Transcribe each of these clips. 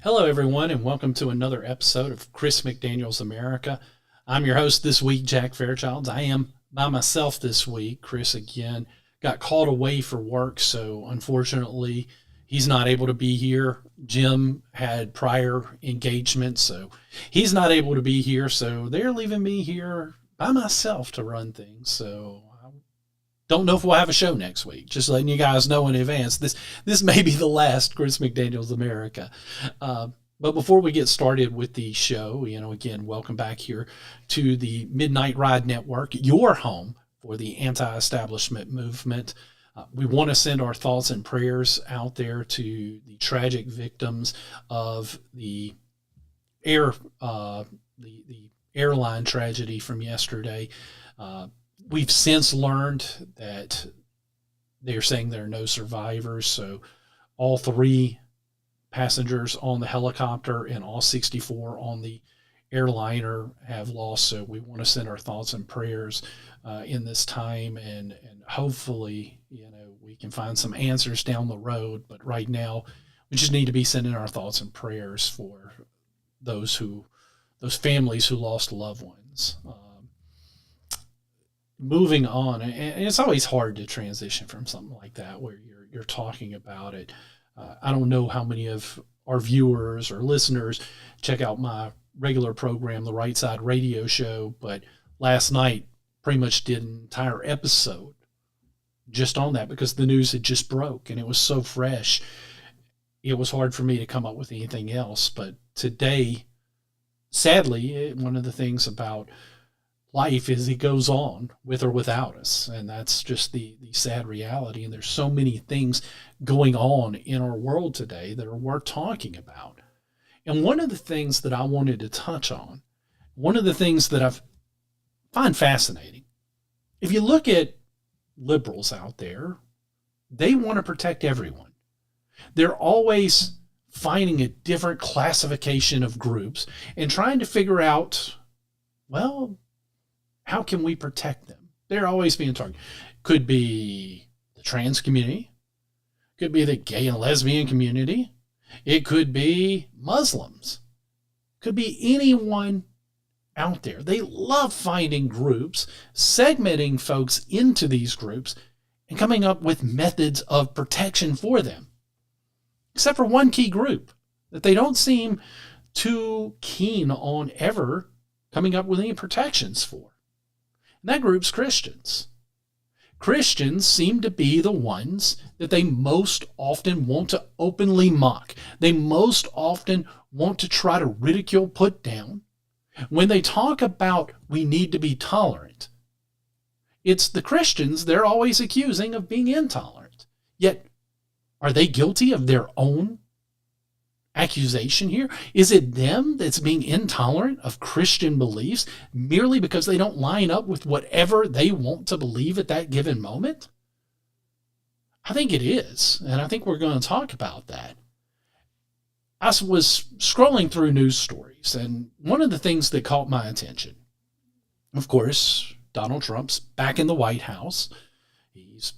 Hello, everyone, and welcome to another episode of Chris McDaniel's America. I'm your host this week, Jack Fairchild. I am by myself this week. Chris, again, got called away for work, so unfortunately, he's not able to be here. Jim had prior engagements, so he's not able to be here, so they're leaving me here by myself to run things. So I don't know if we'll have a show next week. Just letting you guys know in advance. This may be the last Chris McDaniel's America. But before we get started with the show, again, welcome back here to the Midnight Ride Network, your home for the anti-establishment movement. We want to send our thoughts and prayers out there to the tragic victims of the airline tragedy from yesterday. We've since learned that they're saying there are no survivors. So all three passengers on the helicopter and all 64 on the airliner have lost. So we want to send our thoughts and prayers in this time, and hopefully, we can find some answers down the road. But right now, we just need to be sending our thoughts and prayers for those families who lost loved ones. Moving on, and it's always hard to transition from something like that where you're talking about it. I don't know how many of our viewers or listeners check out my regular program, the Right Side Radio Show, but last night pretty much did an entire episode just on that because the news had just broke and it was so fresh. It was hard for me to come up with anything else. But today, sadly, one of the things about life is it goes on with or without us, and that's just the sad reality. And there's so many things going on in our world today that are worth talking about. And one of the things that I wanted to touch on, one of the things that I find fascinating, if you look at liberals out there, they want to protect everyone. They're always finding a different classification of groups and trying to figure out, well, how can we protect them? They're always being targeted. Could be the trans community. Could be the gay and lesbian community. It could be Muslims. Could be anyone out there. They love finding groups, segmenting folks into these groups, and coming up with methods of protection for them. Except for one key group that they don't seem too keen on ever coming up with any protections for. And that group's Christians. Christians seem to be the ones that they most often want to openly mock. They most often want to try to ridicule, put down. When they talk about we need to be tolerant, it's the Christians they're always accusing of being intolerant. Yet, are they guilty of their own accusation here? Is it them that's being intolerant of Christian beliefs merely because they don't line up with whatever they want to believe at that given moment? I think it is, and I think we're going to talk about that. I was scrolling through news stories, and one of the things that caught my attention, of course, Donald Trump's back in the White House. He's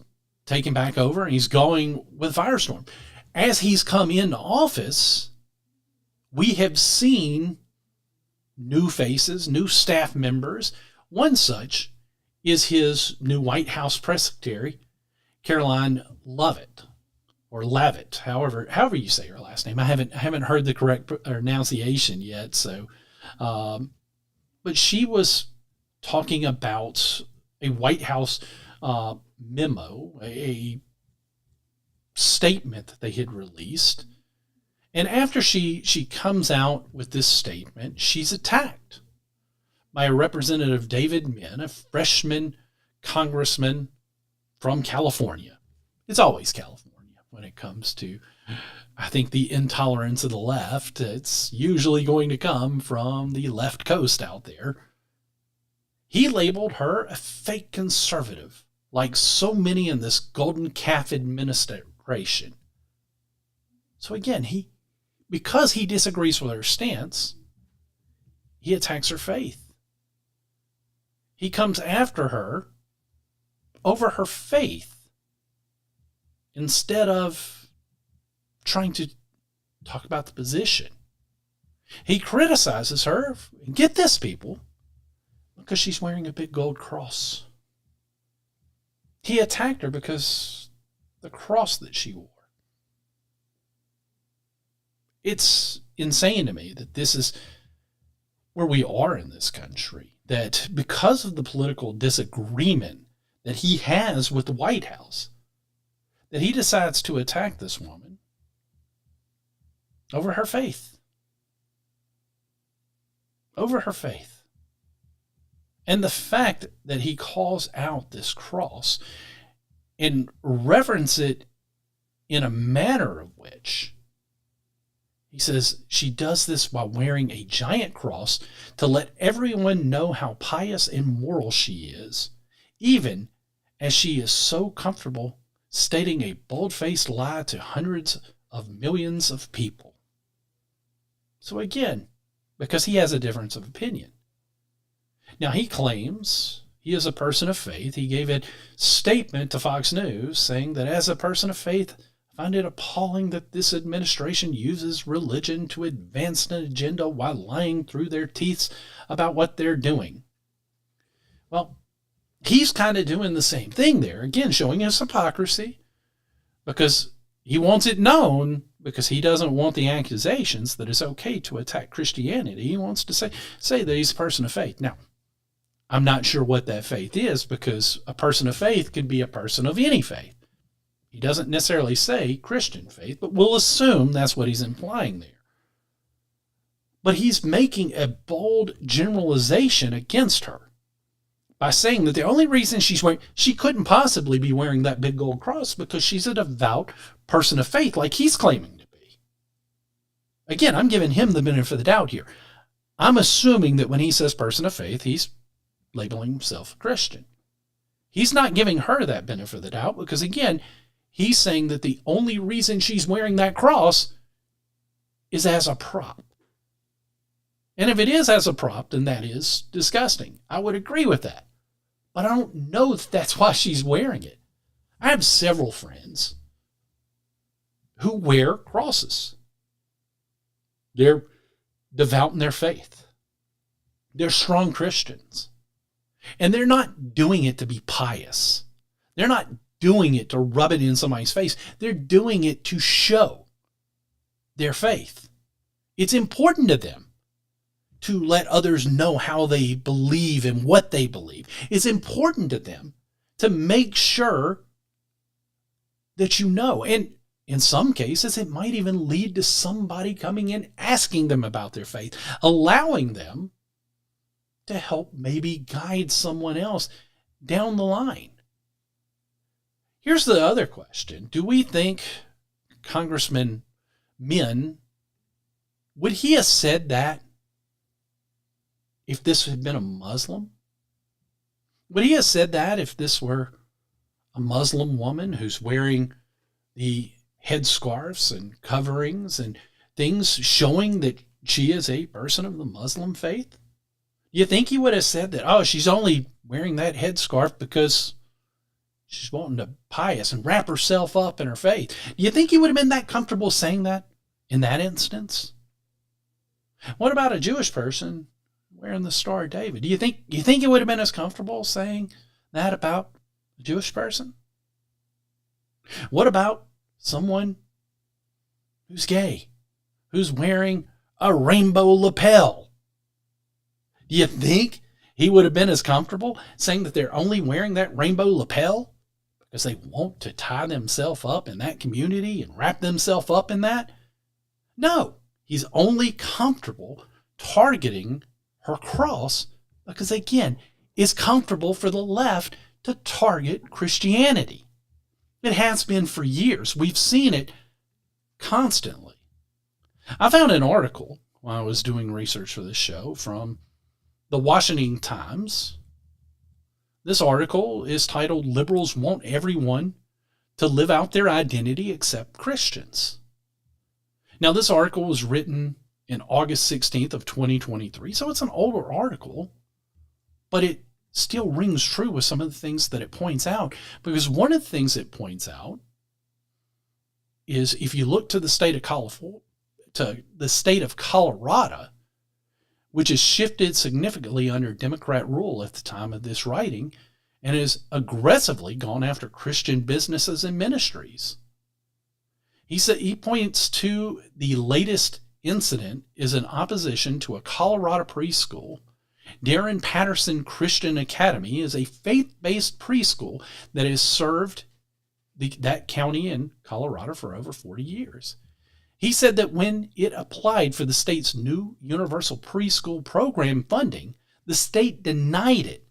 taken back over, and he's going with Firestorm. As he's come into office, we have seen new faces, new staff members. One such is his new White House press secretary, Karoline Leavitt, or Leavitt, however you say her last name. I haven't heard the correct pronunciation yet. So, but she was talking about a White House memo, a statement that they had released. And after she comes out with this statement, she's attacked by Representative David Min, a freshman congressman from California. It's always California when it comes to, I think, the intolerance of the left. It's usually going to come from the left coast out there. He labeled her a fake conservative, like so many in this Golden Calf administration. So again, because he disagrees with her stance, he attacks her faith. He comes after her over her faith instead of trying to talk about the position. He criticizes her, get this, people, because she's wearing a big gold cross. He attacked her because the cross that she wore. It's insane to me that this is where we are in this country, that because of the political disagreement that he has with the White House, that he decides to attack this woman over her faith. Over her faith. And the fact that he calls out this cross and reverence it in a manner of which he says she does this while wearing a giant cross to let everyone know how pious and moral she is, even as she is so comfortable stating a bold-faced lie to hundreds of millions of people. So again, because he has a difference of opinion. Now he claims he is a person of faith. He gave a statement to Fox News saying that as a person of faith, I find it appalling that this administration uses religion to advance an agenda while lying through their teeth about what they're doing. Well, he's kind of doing the same thing there, again, showing his hypocrisy because he wants it known, because he doesn't want the accusations that it's okay to attack Christianity. He wants to say that he's a person of faith. Now, I'm not sure what that faith is, because a person of faith could be a person of any faith. He doesn't necessarily say Christian faith, but we'll assume that's what he's implying there. But he's making a bold generalization against her by saying that the only reason she couldn't possibly be wearing that big gold cross because she's a devout person of faith like he's claiming to be. Again, I'm giving him the benefit of the doubt here. I'm assuming that when he says person of faith, he's labeling himself a Christian. He's not giving her that benefit of the doubt because, again, he's saying that the only reason she's wearing that cross is as a prop. And if it is as a prop, then that is disgusting. I would agree with that. But I don't know if that's why she's wearing it. I have several friends who wear crosses. They're devout in their faith. They're strong Christians. And they're not doing it to be pious. They're not doing it to rub it in somebody's face. They're doing it to show their faith. It's important to them to let others know how they believe and what they believe. It's important to them to make sure that you know. And in some cases, it might even lead to somebody coming in asking them about their faith, allowing them to help maybe guide someone else down the line. Here's the other question. Do we think Congressman Min, would he have said that if this had been a Muslim? Would he have said that if this were a Muslim woman who's wearing the headscarves and coverings and things showing that she is a person of the Muslim faith? You think he would have said that, oh, she's only wearing that headscarf because she's wanting to pious and wrap herself up in her faith? Do you think he would have been that comfortable saying that in that instance? What about a Jewish person wearing the Star of David? Do you think it would have been as comfortable saying that about a Jewish person? What about someone who's gay, who's wearing a rainbow lapel? Do you think he would have been as comfortable saying that they're only wearing that rainbow lapel because they want to tie themselves up in that community and wrap themselves up in that? No, he's only comfortable targeting her cross because, again, it's comfortable for the left to target Christianity. It has been for years. We've seen it constantly. I found an article while I was doing research for this show from the Washington Times. This article is titled, "Liberals Want Everyone to Live Out Their Identity Except Christians." Now, this article was written in August 16th of 2023, so it's an older article, but it still rings true with some of the things that it points out, because one of the things it points out is if you look to the state of to the state of Colorado, which has shifted significantly under Democrat rule at the time of this writing, and has aggressively gone after Christian businesses and ministries. He points to the latest incident is in opposition to a Colorado preschool. Darren Patterson Christian Academy is a faith-based preschool that has served that county in Colorado for over 40 years. He said that when it applied for the state's new universal preschool program funding, the state denied it,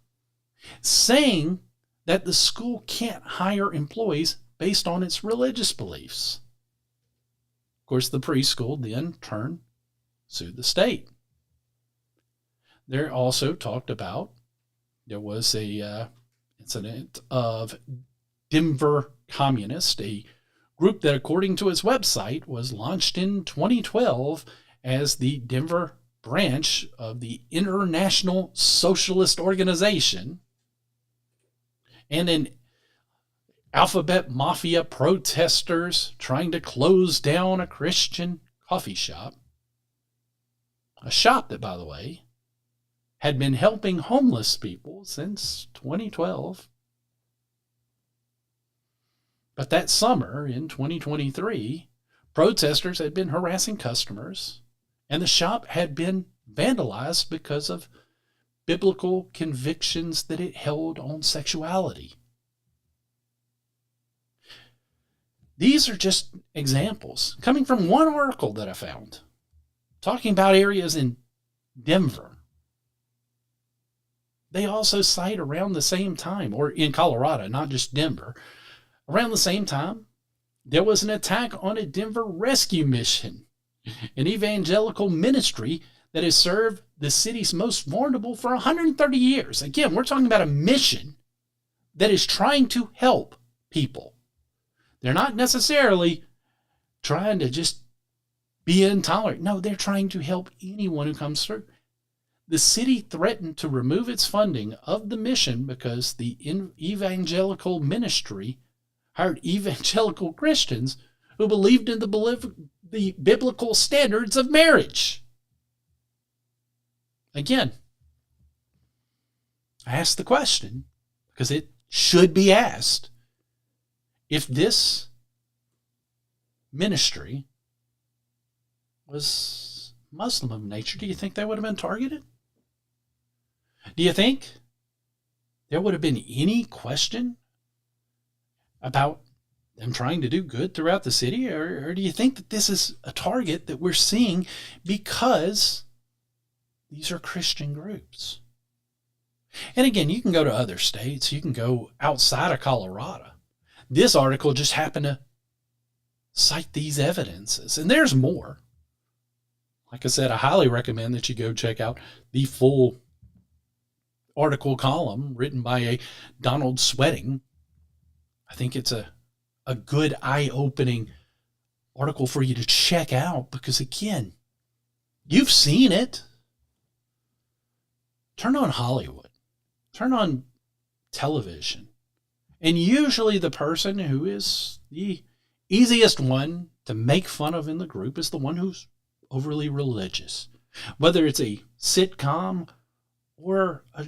saying that the school can't hire employees based on its religious beliefs. Of course, the preschool then, in turn, sued the state. There also talked about there was a incident of Denver Communist, a group that, according to its website, was launched in 2012 as the Denver branch of the International Socialist Organization, and an alphabet mafia protesters trying to close down a Christian coffee shop. A shop that, by the way, had been helping homeless people since 2012. But that summer in 2023, protesters had been harassing customers, and the shop had been vandalized because of biblical convictions that it held on sexuality. These are just examples coming from one article that I found, talking about areas in Denver. They also cite around the same time, or in Colorado, not just Denver, around the same time, there was an attack on a Denver rescue mission, an evangelical ministry that has served the city's most vulnerable for 130 years. Again, we're talking about a mission that is trying to help people. They're not necessarily trying to just be intolerant. No, they're trying to help anyone who comes through. The city threatened to remove its funding of the mission because the evangelical ministry hired evangelical Christians who believed in the biblical standards of marriage. Again, I ask the question because it should be asked. If this ministry was Muslim of nature, do you think they would have been targeted? Do you think there would have been any question about them trying to do good throughout the city? Or do you think that this is a target that we're seeing because these are Christian groups? And again, you can go to other states. You can go outside of Colorado. This article just happened to cite these evidences. And there's more. Like I said, I highly recommend that you go check out the full article column written by a Donald Sweating. I think it's a good eye-opening article for you to check out because, again, you've seen it. Turn on Hollywood. Turn on television. And usually the person who is the easiest one to make fun of in the group is the one who's overly religious. Whether it's a sitcom or a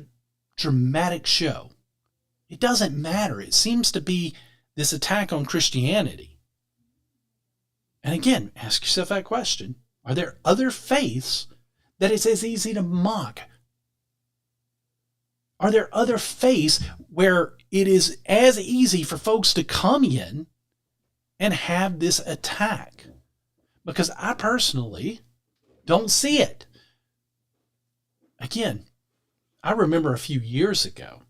dramatic show, it doesn't matter. It seems to be this attack on Christianity. And again, ask yourself that question. Are there other faiths that it's as easy to mock? Are there other faiths where it is as easy for folks to come in and have this attack? Because I personally don't see it. Again, I remember a few years ago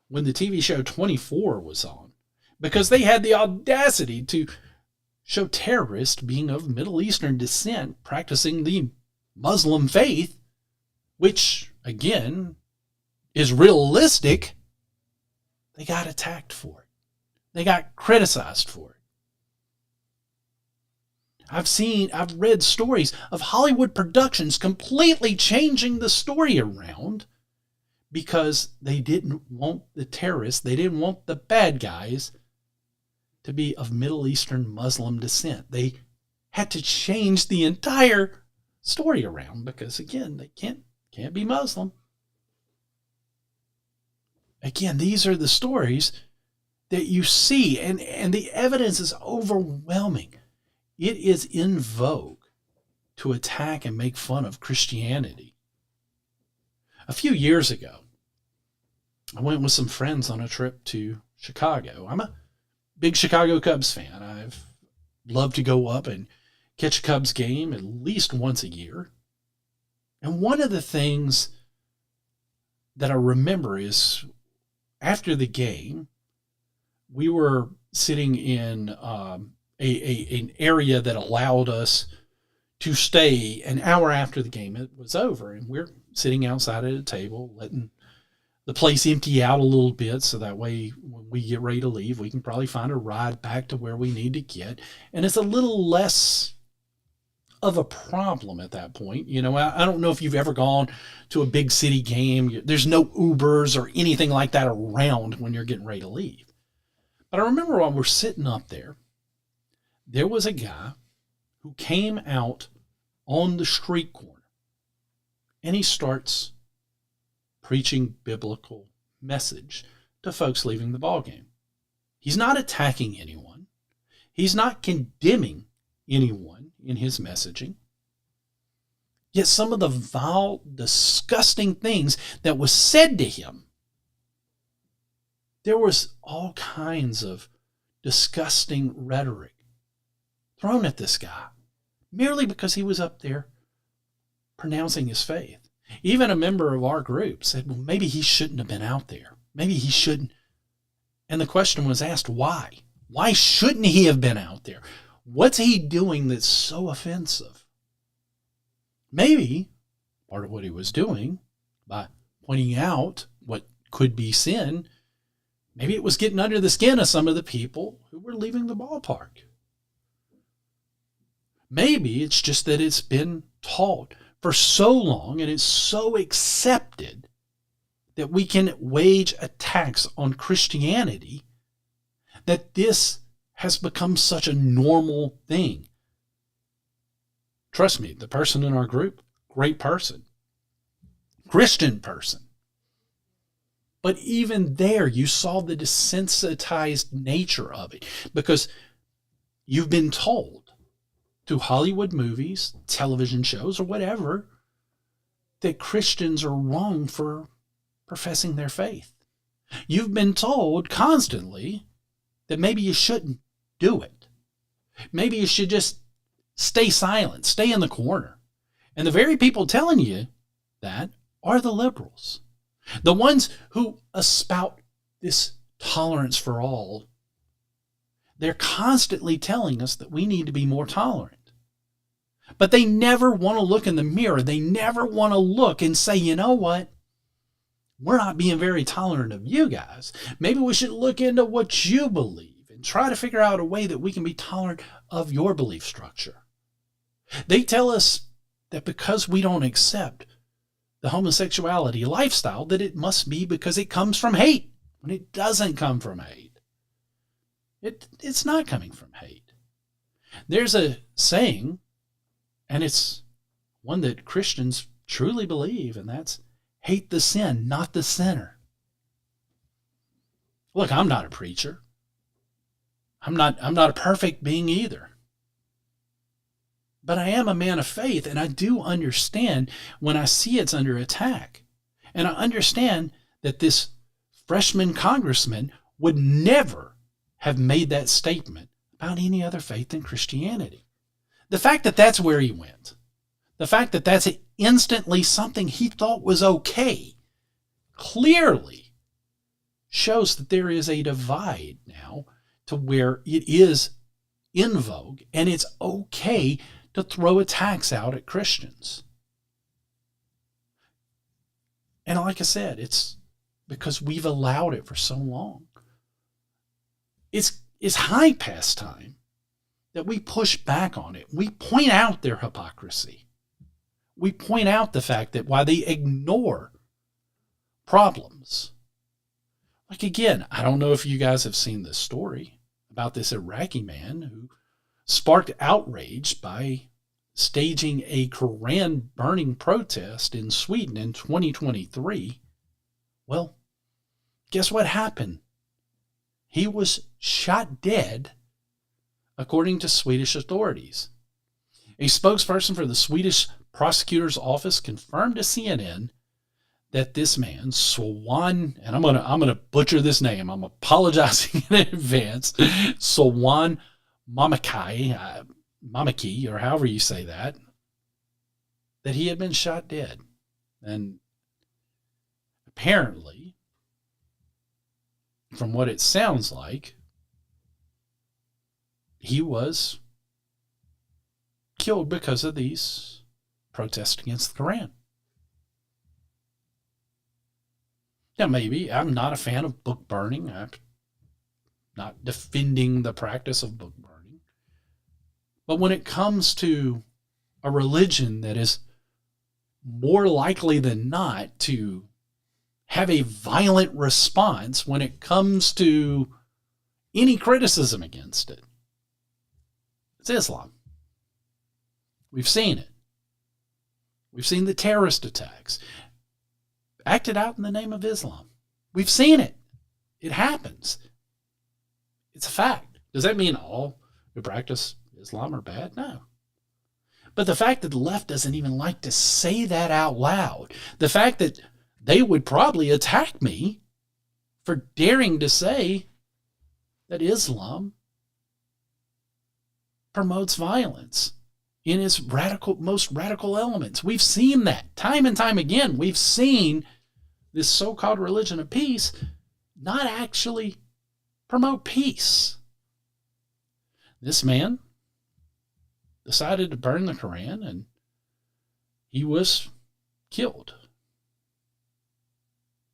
when the TV show 24 was on, because they had the audacity to show terrorists being of Middle Eastern descent practicing the Muslim faith, which, again, is realistic. They got attacked for it. They got criticized for it. I've read stories of Hollywood productions completely changing the story around because they didn't want the terrorists, they didn't want the bad guys to be of Middle Eastern Muslim descent. They had to change the entire story around because, again, they can't be Muslim. Again, these are the stories that you see, and the evidence is overwhelming. It is in vogue to attack and make fun of Christianity. A few years ago, I went with some friends on a trip to Chicago. I'm a big Chicago Cubs fan. I've loved to go up and catch a Cubs game at least once a year. And one of the things that I remember is after the game, we were sitting in an area that allowed us to stay an hour after the game was over. And we're sitting outside at a table, letting the place empty out a little bit so that way when we get ready to leave, we can probably find a ride back to where we need to get. And it's a little less of a problem at that point. You know, I don't know if you've ever gone to a big city game. There's no Ubers or anything like that around when you're getting ready to leave. But I remember while we're sitting up there, there was a guy who came out on the street corner and he starts preaching biblical message to folks leaving the ball game. He's not attacking anyone. He's not condemning anyone in his messaging. Yet some of the vile, disgusting things that was said to him, there was all kinds of disgusting rhetoric thrown at this guy merely because he was up there pronouncing his faith. Even a member of our group said, well, maybe he shouldn't have been out there. Maybe he shouldn't. And the question was asked, why? Why shouldn't he have been out there? What's he doing that's so offensive? Maybe part of what he was doing by pointing out what could be sin, maybe it was getting under the skin of some of the people who were leaving the ballpark. Maybe it's just that it's been taught for so long and it's so accepted that we can wage attacks on Christianity that this has become such a normal thing. Trust me, the person in our group, great person, Christian person. But even there, you saw the desensitized nature of it because you've been told through Hollywood movies, television shows, or whatever, that Christians are wrong for professing their faith. You've been told constantly that maybe you shouldn't do it. Maybe you should just stay silent, stay in the corner. And the very people telling you that are the liberals. The ones who espout this tolerance for all. They're constantly telling us that we need to be more tolerant. But they never want to look in the mirror. They never want to look and say, you know what? We're not being very tolerant of you guys. Maybe we should look into what you believe and try to figure out a way that we can be tolerant of your belief structure. They tell us that because we don't accept the homosexuality lifestyle, that it must be because it comes from hate, when it doesn't come from hate. It's not coming from hate. There's a saying, and it's one that Christians truly believe, and that's hate the sin, not the sinner. Look, I'm not a preacher. I'm not a perfect being either. But I am a man of faith, and I do understand when I see it's under attack. And I understand that this freshman congressman would never have made that statement about any other faith than Christianity. The fact that that's where he went, the fact that that's instantly something he thought was okay, clearly shows that there is a divide now to where it is in vogue and it's okay to throw attacks out at Christians. And like I said, it's because we've allowed it for so long. It's high past time that we push back on it. We point out their hypocrisy. We point out the fact that while they ignore problems, like again, I don't know if you guys have seen this story about this Iraqi man who sparked outrage by staging a Koran burning protest in Sweden in 2023. Well, guess what happened? He was shot dead, according to Swedish authorities. A spokesperson for the Swedish prosecutor's office confirmed to CNN that this man, Swan, and I'm gonna butcher this name. I'm apologizing in advance. Swan Mamaki, or however you say that he had been shot dead. And apparently, from what it sounds like, he was killed because of these protests against the Quran. Now, maybe I'm not a fan of book burning. I'm not defending the practice of book burning. But when it comes to a religion that is more likely than not to have a violent response when it comes to any criticism against it, it's Islam. We've seen it. We've seen the terrorist attacks acted out in the name of Islam. We've seen it. It happens. It's a fact. Does that mean all who practice Islam are bad? No. But the fact that the left doesn't even like to say that out loud, the fact that they would probably attack me for daring to say that Islam promotes violence in its most radical elements. We've seen that time and time again. We've seen this so-called religion of peace not actually promote peace. This man decided to burn the Quran, and he was killed.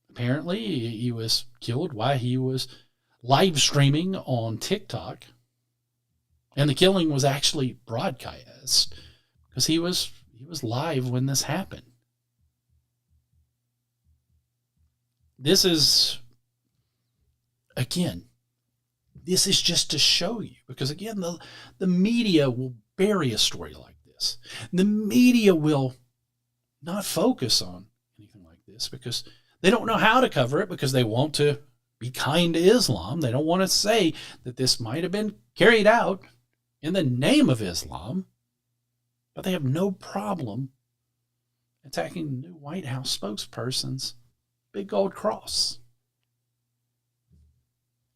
Apparently, he was killed while he was live streaming on TikTok. And the killing was actually broadcast because he was live when this happened. This is, again, this is just to show you, because again, the media will bury a story like this. The media will not focus on anything like this because they don't know how to cover it, because they want to be kind to Islam. They don't want to say that this might have been carried out in the name of Islam, but they have no problem attacking the new White House spokesperson's big gold cross.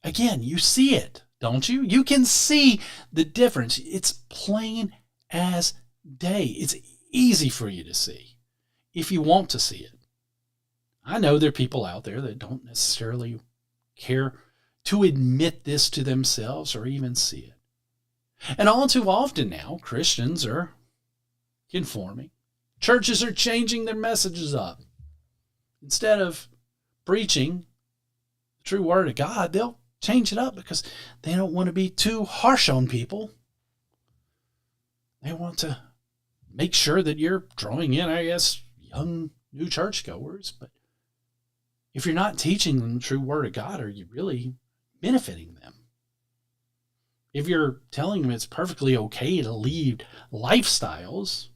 Again, you see it, don't you? You can see the difference. It's plain as day. It's easy for you to see if you want to see it. I know there are people out there that don't necessarily care to admit this to themselves or even see it. And all too often now, Christians are conforming. Churches are changing their messages up. Instead of preaching the true word of God, they'll change it up because they don't want to be too harsh on people. They want to make sure that you're drawing in, I guess, young new churchgoers. But if you're not teaching them the true word of God, are you really benefiting them? If you're telling them it's perfectly okay to lead lifestyles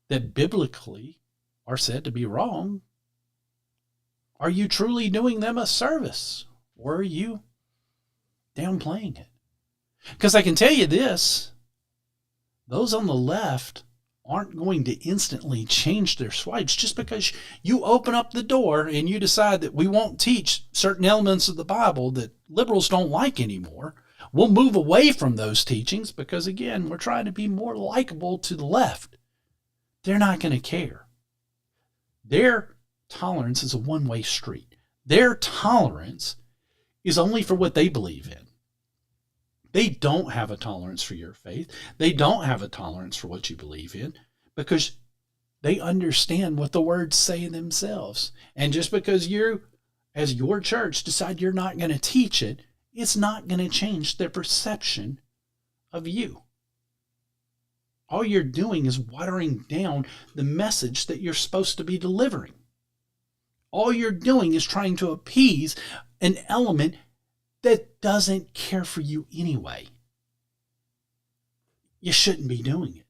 that biblically are said to be wrong, are you truly doing them a service? Or are you downplaying it? Because I can tell you this, those on the left aren't going to instantly change their swipes just because you open up the door and you decide that we won't teach certain elements of the Bible that liberals don't like anymore. We'll move away from those teachings because, again, we're trying to be more likable to the left. They're not going to care. Their tolerance is a one-way street. Their tolerance is only for what they believe in. They don't have a tolerance for your faith. They don't have a tolerance for what you believe in because they understand what the words say themselves. And just because you, as your church, decide you're not going to teach it, it's not going to change their perception of you. All you're doing is watering down the message that you're supposed to be delivering. All you're doing is trying to appease an element that doesn't care for you anyway. you shouldn't be doing it.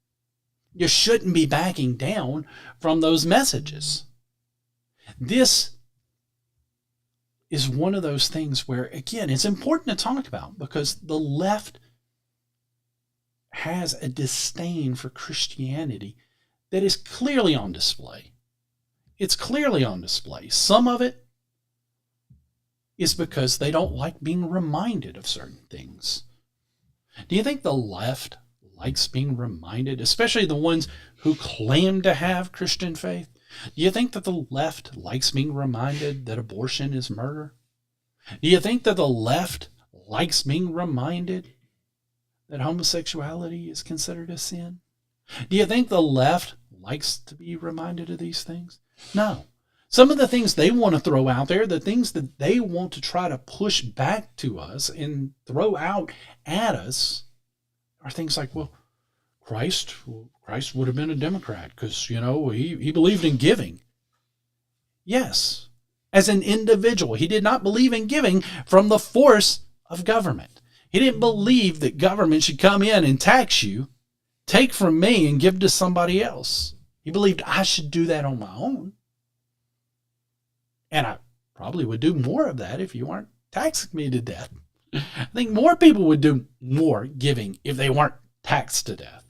You shouldn't be backing down from those messages. This is one of those things where, again, it's important to talk about because the left has a disdain for Christianity that is clearly on display. It's clearly on display. Some of it is because they don't like being reminded of certain things. Do you think the left likes being reminded, especially the ones who claim to have Christian faith? Do you think that the left likes being reminded that abortion is murder? Do you think that the left likes being reminded that homosexuality is considered a sin? Do you think the left likes to be reminded of these things? No. Some of the things they want to throw out there, the things that they want to try to push back to us and throw out at us are things like, well, Christ would have been a Democrat because, he believed in giving. Yes, as an individual, he did not believe in giving from the force of government. He didn't believe that government should come in and tax you, take from me and give to somebody else. He believed I should do that on my own. And I probably would do more of that if you weren't taxing me to death. I think more people would do more giving if they weren't taxed to death.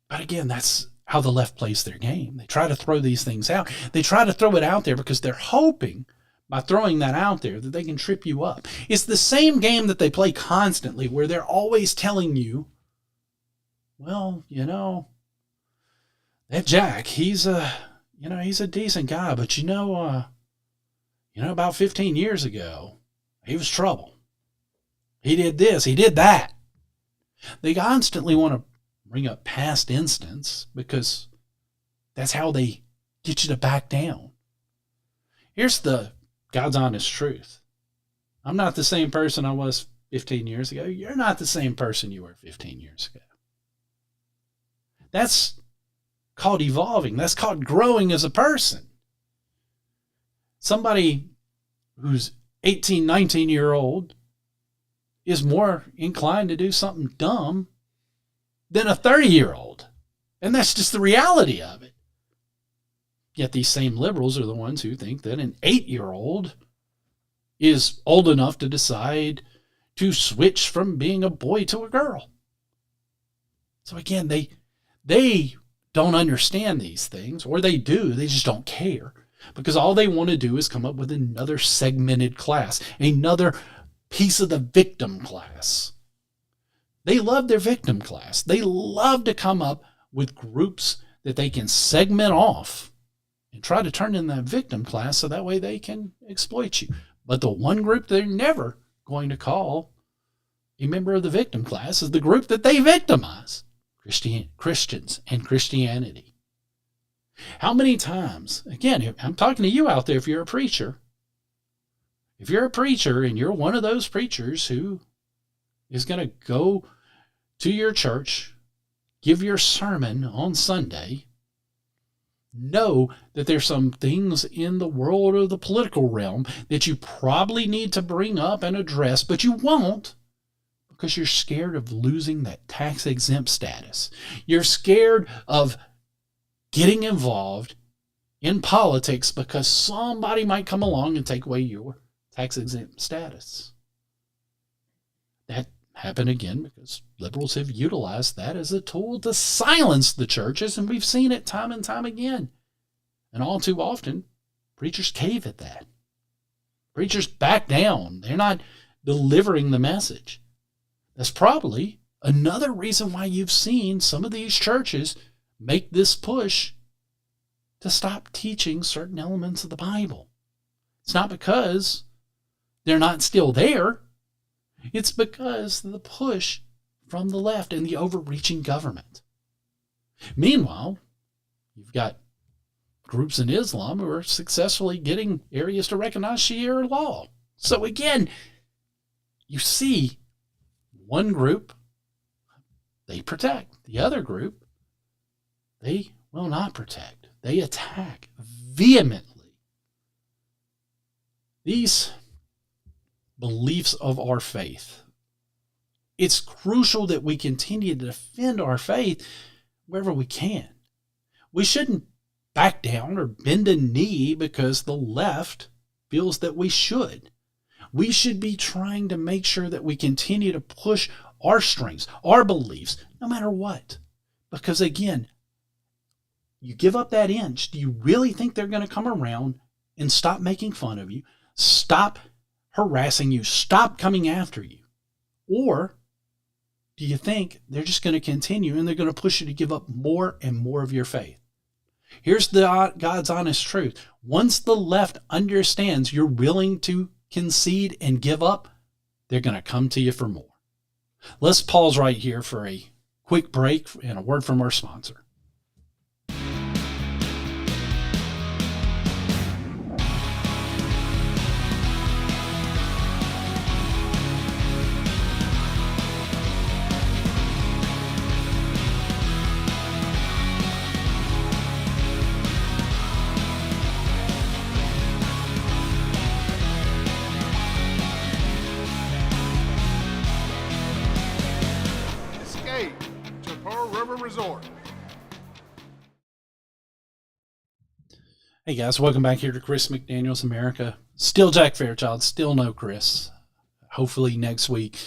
But again, that's how the left plays their game. They try to throw these things out. They try to throw it out there because they're hoping by throwing that out there that they can trip you up. It's the same game that they play constantly where they're always telling you, well, that Jack, he's a decent guy, but about 15 years ago, he was trouble. He did this, he did that. They constantly want to bring up past instance because that's how they get you to back down. Here's the God's honest truth. I'm not the same person I was 15 years ago. You're not the same person you were 15 years ago. That's called evolving. That's called growing as a person. Somebody who's 18, 19-year-old is more inclined to do something dumb than a 30-year-old. And that's just the reality of it. Yet these same liberals are the ones who think that an 8-year-old is old enough to decide to switch from being a boy to a girl. So again, they don't understand these things, or they do, they just don't care. Because all they want to do is come up with another segmented class, another piece of the victim class. They love their victim class. They love to come up with groups that they can segment off and try to turn in that victim class so that way they can exploit you. But the one group they're never going to call a member of the victim class is the group that they victimize, Christians and Christianity. How many times, again, I'm talking to you out there if you're a preacher. If you're a preacher and you're one of those preachers who is going to go to your church, give your sermon on Sunday, know that there's some things in the world or the political realm that you probably need to bring up and address, but you won't because you're scared of losing that tax-exempt status. You're scared of getting involved in politics because somebody might come along and take away your tax-exempt status. That happened again because liberals have utilized that as a tool to silence the churches, and we've seen it time and time again. And all too often, preachers cave at that. Preachers back down. They're not delivering the message. That's probably another reason why you've seen some of these churches make this push to stop teaching certain elements of the Bible. It's not because they're not still there. It's because of the push from the left and the overreaching government. Meanwhile, you've got groups in Islam who are successfully getting areas to recognize Sharia law. So again, you see one group, they protect. The other group, they will not protect. They attack vehemently. These beliefs of our faith it's crucial that we continue to defend our faith wherever we can. We shouldn't back down or bend a knee because the left feels that we should. We should be trying to make sure that we continue to push our strengths, our beliefs, no matter what. Because again, you give up that inch, do you really think they're going to come around and stop making fun of you, stop harassing you, stop coming after you? Or do you think they're just going to continue and they're going to push you to give up more and more of your faith? Here's God's honest truth. Once the left understands you're willing to concede and give up, they're going to come to you for more. Let's pause right here for a quick break and a word from our sponsor. Resort. Hey guys, welcome back here to Chris McDaniel's America. Still Jack Fairchild, still no Chris. Hopefully next week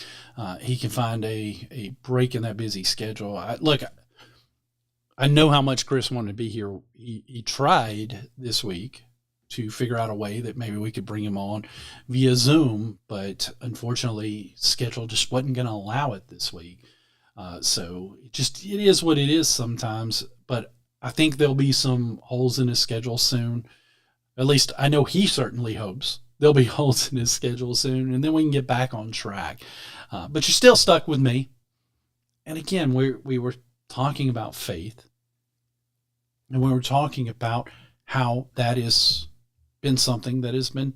he can find a break in that busy schedule. I know how much Chris wanted to be here. He tried this week to figure out a way that maybe we could bring him on via Zoom, but unfortunately schedule just wasn't going to allow it this week. So it is what it is sometimes, but I think there'll be some holes in his schedule soon. At least I know he certainly hopes there'll be holes in his schedule soon, and then we can get back on track. But you're still stuck with me. And again, we were talking about faith, and we were talking about how that has been something that has been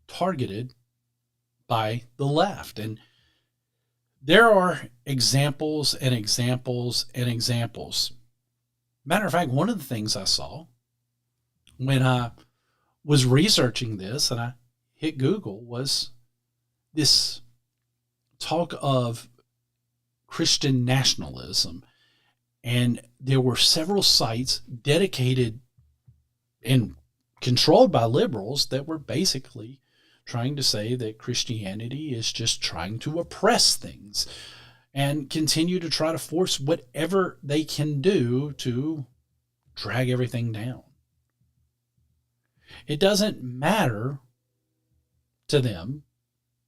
targeted by the left. And there are examples and examples and examples. Matter of fact, one of the things I saw when I was researching this and I hit Google was this talk of Christian nationalism. And there were several sites dedicated and controlled by liberals that were basically trying to say that Christianity is just trying to oppress things and continue to try to force whatever they can do to drag everything down. It doesn't matter to them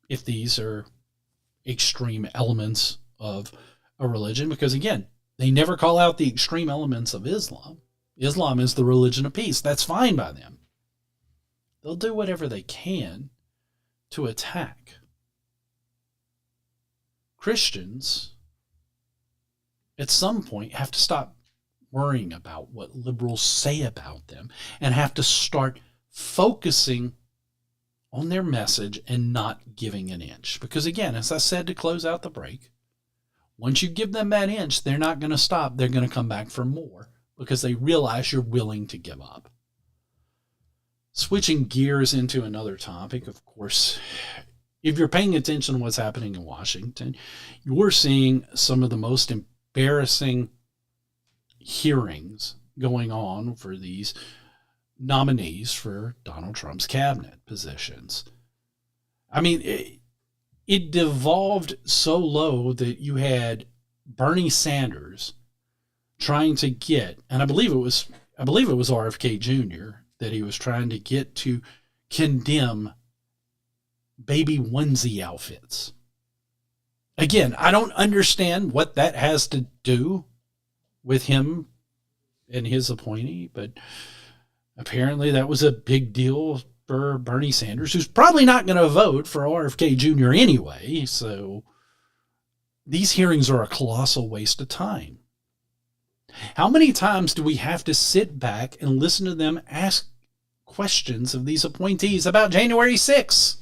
if these are extreme elements of a religion, because again, they never call out the extreme elements of Islam. Islam is the religion of peace. That's fine by them. They'll do whatever they can to attack. Christians, at some point, have to stop worrying about what liberals say about them and have to start focusing on their message and not giving an inch. Because again, as I said to close out the break, once you give them that inch, they're not going to stop. They're going to come back for more because they realize you're willing to give up. Switching gears into another topic, of course, if you're paying attention to what's happening in Washington, you're seeing some of the most embarrassing hearings going on for these nominees for Donald Trump's cabinet positions. I mean, it devolved so low that you had Bernie Sanders trying to get, and I believe it was RFK Jr., that he was trying to get to condemn baby onesie outfits. Again, I don't understand what that has to do with him and his appointee, but apparently that was a big deal for Bernie Sanders, who's probably not going to vote for RFK Jr. anyway. So these hearings are a colossal waste of time. How many times do we have to sit back and listen to them ask questions of these appointees about January 6th?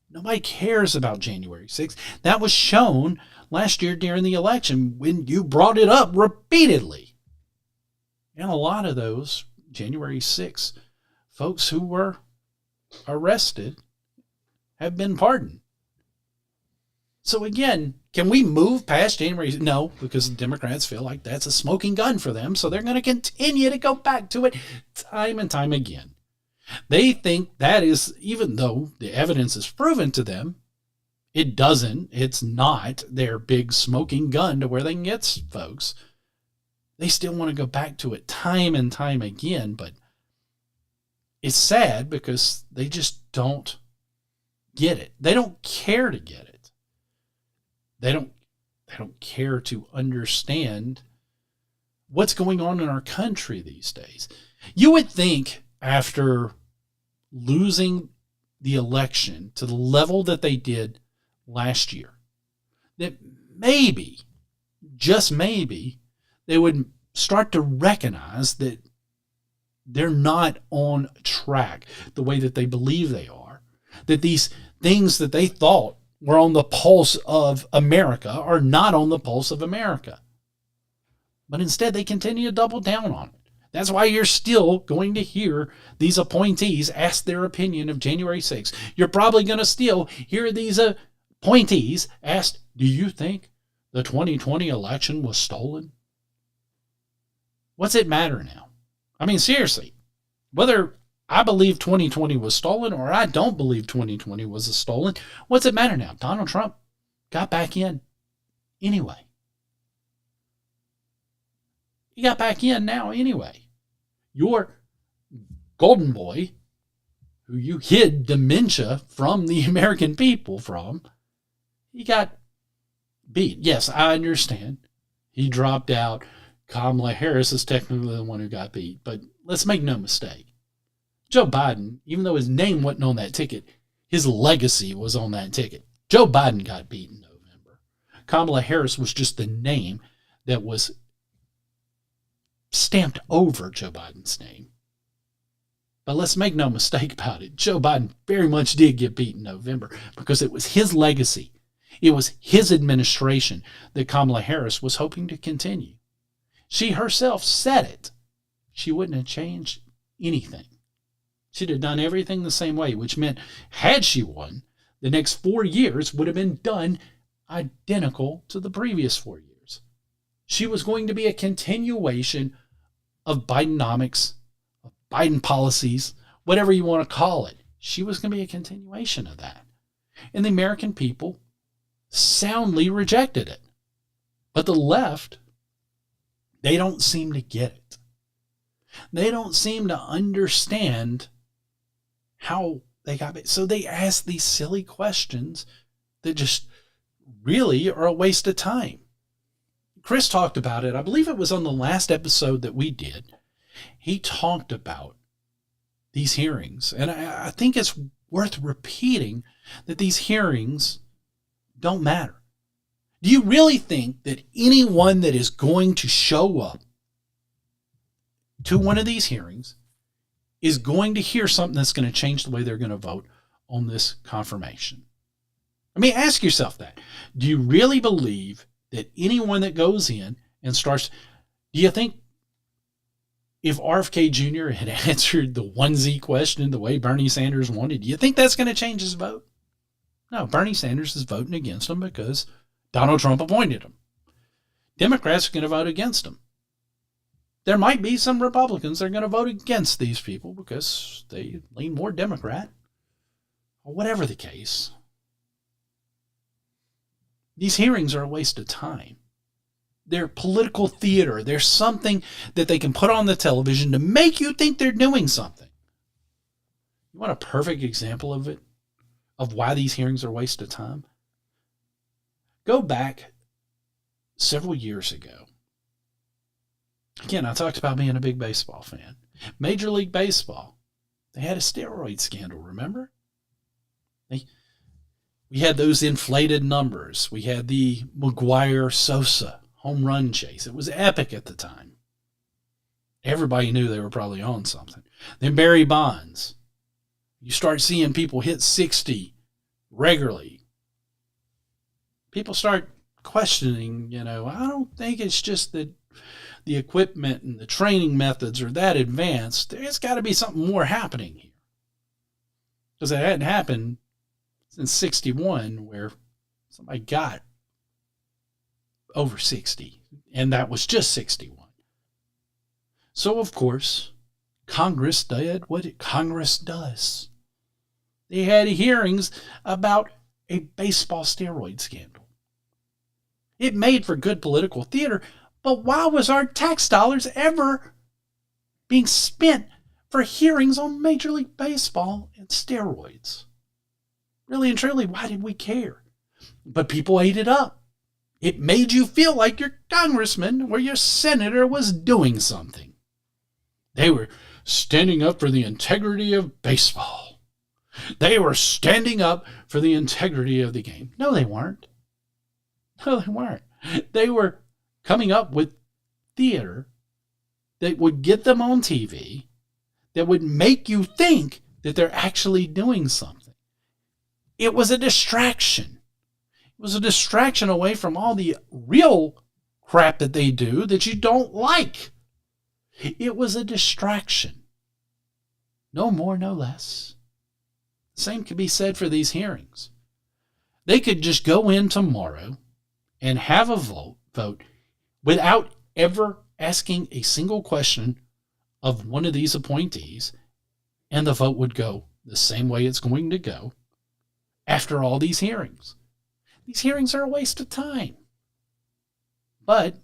Nobody cares about January 6th. That was shown last year during the election when you brought it up repeatedly. And a lot of those January 6th folks who were arrested have been pardoned. So again, can we move past January? No, because the Democrats feel like that's a smoking gun for them. So they're going to continue to go back to it time and time again. They think that is, even though the evidence is proven to them, it doesn't. It's not their big smoking gun to where they can get folks. They still want to go back to it time and time again. But it's sad because they just don't get it. They don't care to get it. They don't care to understand what's going on in our country these days. You would think after losing the election to the level that they did last year, that maybe, just maybe, they would start to recognize that they're not on track the way that they believe they are, that these things that they thought were on the pulse of America are not on the pulse of America. But instead, they continue to double down on it. That's why you're still going to hear these appointees ask their opinion of January 6th. You're probably going to still hear these appointees ask, do you think the 2020 election was stolen? What's it matter now? I mean, seriously, whether I believe 2020 was stolen or I don't believe 2020 was stolen, what's it matter now? Donald Trump got back in anyway. He got back in now anyway. Your golden boy, who you hid dementia from the American people from, he got beat. Yes, I understand. He dropped out. Kamala Harris is technically the one who got beat. But let's make no mistake. Joe Biden, even though his name wasn't on that ticket, his legacy was on that ticket. Joe Biden got beat in November. Kamala Harris was just the name that was stamped over Joe Biden's name. But let's make no mistake about it. Joe Biden very much did get beat in November because it was his legacy. It was his administration that Kamala Harris was hoping to continue. She herself said it. She wouldn't have changed anything. She'd have done everything the same way, which meant had she won, the next 4 years would have been done identical to the previous 4 years. She was going to be a continuation of Bidenomics, of Biden policies, whatever you want to call it. She was going to be a continuation of that. And the American people soundly rejected it. But the left, they don't seem to get it. They don't seem to understand how they got it. So they ask these silly questions that just really are a waste of time. Chris talked about it. I believe it was on the last episode that we did. He talked about these hearings. And I think it's worth repeating that these hearings don't matter. Do you really think that anyone that is going to show up to one of these hearings is going to hear something that's going to change the way they're going to vote on this confirmation? I mean, ask yourself that. Do you really believe that anyone that goes in and starts, do you think if RFK Jr. had answered the 1Z question the way Bernie Sanders wanted, do you think that's going to change his vote? No, Bernie Sanders is voting against him because Donald Trump appointed him. Democrats are going to vote him. There might be some Republicans that are going to vote against these people because they lean more Democrat, or whatever the case. These hearings are a waste of time. They're political theater. They're something that they can put on the television to make you think they're doing something. You want a perfect example of it? Of why these hearings are a waste of time? Go back several years ago. Again, I talked about being a big baseball fan. Major League Baseball, they had a steroid scandal, remember? We had those inflated numbers. We had the McGuire-Sosa home run chase. It was epic at the time. Everybody knew they were probably on something. Then Barry Bonds. You start seeing people hit 60 regularly. People start questioning, I don't think it's just that the equipment and the training methods are that advanced. There's got to be something more happening here. Because it hadn't happened since 61, where somebody got over 60, and that was just 61. So, of course, Congress did what Congress does. They had hearings about a baseball steroid scandal. It made for good political theater, but why was our tax dollars ever being spent for hearings on Major League Baseball and steroids? Really and truly, why did we care? But people ate it up. It made you feel like your congressman or your senator was doing something. They were standing up for the integrity of baseball. They were standing up for the integrity of the game. No, they weren't. No, they weren't. They were coming up with theater that would get them on TV, that would make you think that they're actually doing something. It was a distraction. It was a distraction away from all the real crap that they do that you don't like. It was a distraction. No more, no less. The same could be said for these hearings. They could just go in tomorrow and have a vote without ever asking a single question of one of these appointees, and the vote would go the same way it's going to go after all these hearings. These hearings are a waste of time. But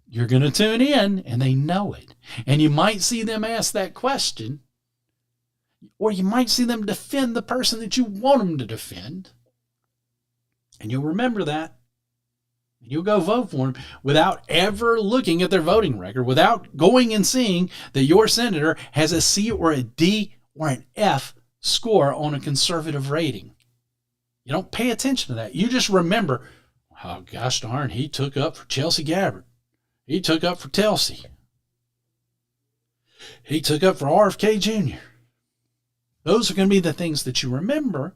you're going to tune in, and they know it. And you might see them ask that question, or you might see them defend the person that you want them to defend. And you'll remember that. And you'll go vote for them without ever looking at their voting record, without going and seeing that your senator has a C or a D or an F score on a conservative rating. You don't pay attention to that. You just remember, oh, gosh darn, he took up for Chelsea Gabbard. He took up for Telsey. He took up for RFK Jr. Those are going to be the things that you remember.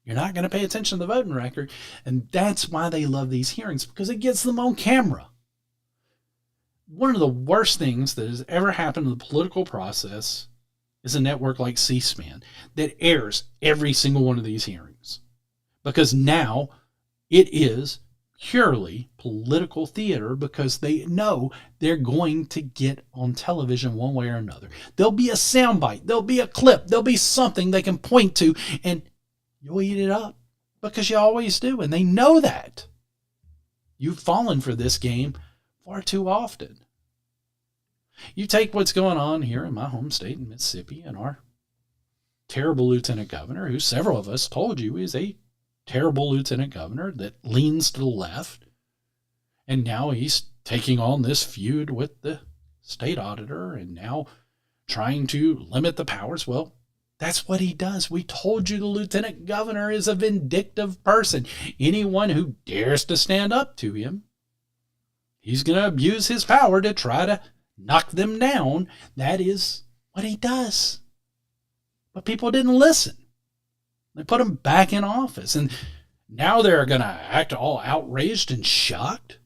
You're not going to pay attention to the voting record. And that's why they love these hearings, because it gets them on camera. One of the worst things that has ever happened in the political process is a network like C-SPAN that airs every single one of these hearings. Because now it is purely political theater, because they know they're going to get on television one way or another. There'll be a soundbite. There'll be a clip. There'll be something they can point to, and you'll eat it up, because you always do, and they know that. You've fallen for this game far too often. You take what's going on here in my home state in Mississippi and our terrible lieutenant governor, who several of us told you is a terrible lieutenant governor that leans to the left, and now he's taking on this feud with the state auditor and now trying to limit the powers. Well, that's what he does. We told you the lieutenant governor is a vindictive person. Anyone who dares to stand up to him, he's going to abuse his power to try to knock them down. That is what he does. But people didn't listen. They put him back in office, and now they're going to act all outraged and shocked.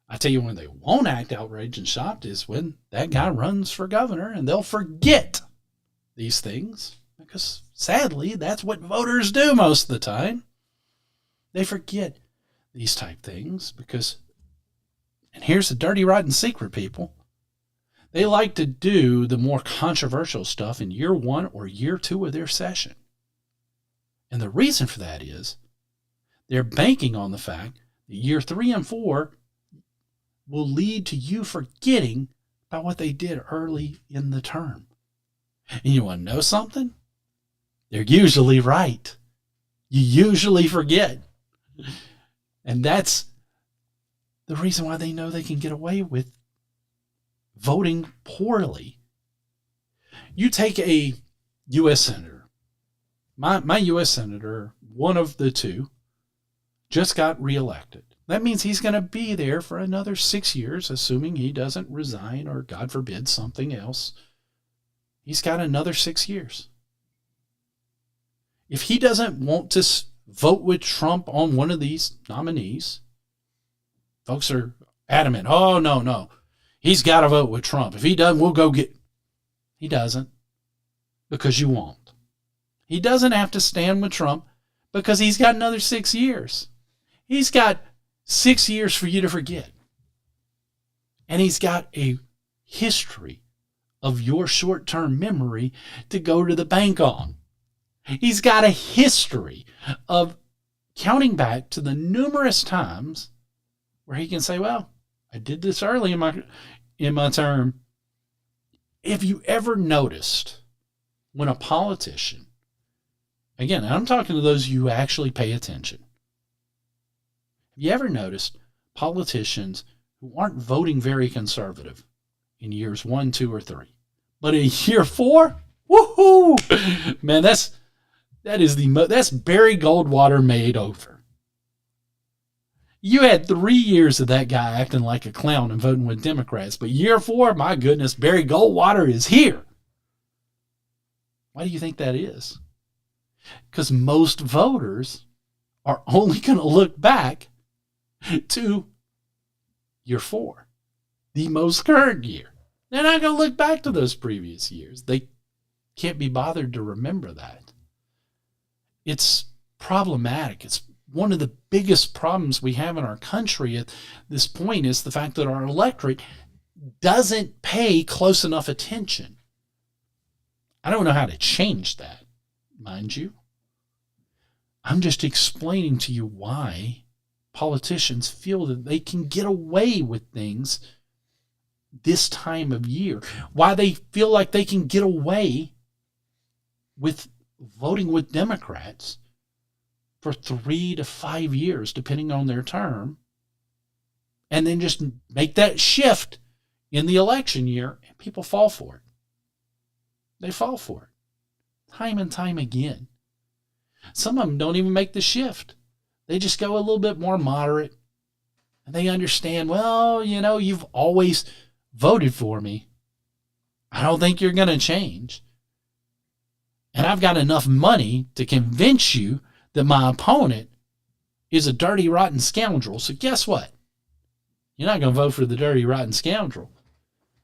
I tell you, when they won't act outraged and shocked is when that guy runs for governor, and they'll forget these things, because sadly, that's what voters do most of the time. They forget these type things because, and here's the dirty, rotten secret, people. They like to do the more controversial stuff in year 1 or year 2 of their session. And the reason for that is they're banking on the fact that year 3 and 4 will lead to you forgetting about what they did early in the term. And you want to know something? They're usually right. You usually forget. And that's the reason why they know they can get away with voting poorly. You take a U.S. Senator. My U.S. Senator, one of the two, just got reelected. That means he's going to be there for another 6 years, assuming he doesn't resign or, God forbid, something else. He's got another 6 years. If he doesn't want to vote with Trump on one of these nominees, folks are adamant, oh, no. He's got to vote with Trump. If he doesn't, we'll go get... He doesn't, because you won't. He doesn't have to stand with Trump, because he's got another 6 years. He's got 6 years for you to forget. And he's got a history of your short-term memory to go to the bank on. He's got a history of counting back to the numerous times where he can say, well, I did this early in my term. If you ever noticed when a politician, again, I'm talking to those of you who actually pay attention. Have you ever noticed politicians who aren't voting very conservative in years 1, 2, or 3, but in year 4, woohoo! Man, that's Barry Goldwater made over. You had 3 years of that guy acting like a clown and voting with Democrats, but year 4, my goodness, Barry Goldwater is here. Why do you think that is? Because most voters are only going to look back to year 4, the most current year. They're not going to look back to those previous years. They can't be bothered to remember that. It's problematic. It's one of the biggest problems we have in our country at this point is the fact that our electorate doesn't pay close enough attention. I don't know how to change that, mind you. I'm just explaining to you why politicians feel that they can get away with things this time of year, why they feel like they can get away with voting with Democrats for 3 to 5 years, depending on their term, and then just make that shift in the election year, and people fall for it. They fall for it time and time again. Some of them don't even make the shift. They just go a little bit more moderate, and they understand, well, you've always voted for me. I don't think you're going to change. And I've got enough money to convince you that my opponent is a dirty, rotten scoundrel. So guess what? You're not going to vote for the dirty, rotten scoundrel.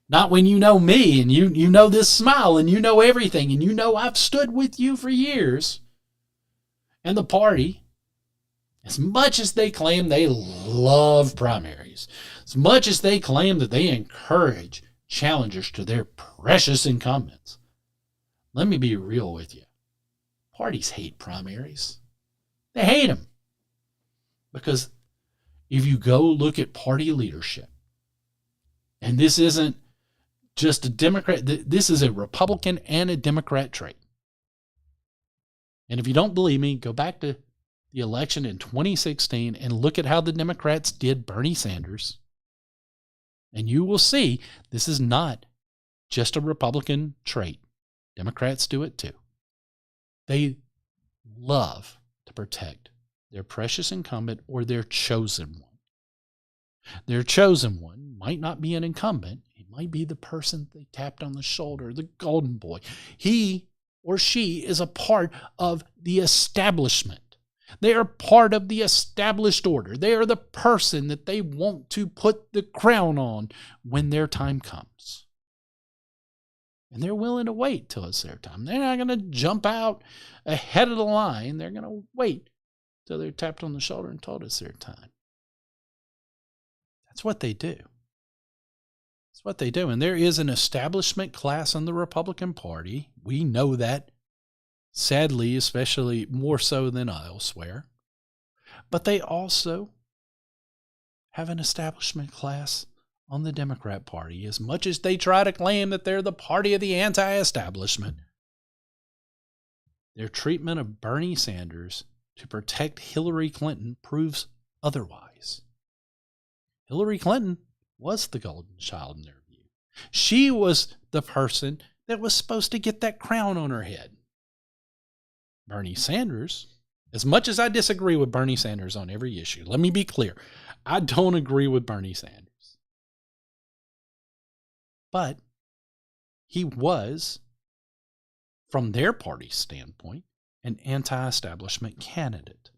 Not when you know me and you know this smile and you know everything and you know I've stood with you for years. And the party, as much as they claim they love primaries, as much as they claim that they encourage challengers to their precious incumbents, let me be real with you. Parties hate primaries. They hate them. Because if you go look at party leadership, and this isn't just a Democrat, this is a Republican and a Democrat trait. And if you don't believe me, go back to the election in 2016 and look at how the Democrats did Bernie Sanders. And you will see this is not just a Republican trait. Democrats do it too. They love to protect their precious incumbent or their chosen one. Their chosen one might not be an incumbent. It might be the person they tapped on the shoulder, the golden boy. He or she is a part of the establishment. They are part of the established order. They are the person that they want to put the crown on when their time comes. And they're willing to wait till it's their time. They're not going to jump out ahead of the line. They're going to wait till they're tapped on the shoulder and told it's their time. That's what they do. That's what they do. And there is an establishment class in the Republican Party. We know that, sadly, especially more so than elsewhere. But they also have an establishment class on the Democrat Party. As much as they try to claim that they're the party of the anti-establishment, their treatment of Bernie Sanders to protect Hillary Clinton proves otherwise. Hillary Clinton was the golden child in their view. She was the person that was supposed to get that crown on her head. Bernie Sanders, as much as I disagree with Bernie Sanders on every issue, let me be clear, I don't agree with Bernie Sanders. But he was, from their party's standpoint, an anti-establishment candidate.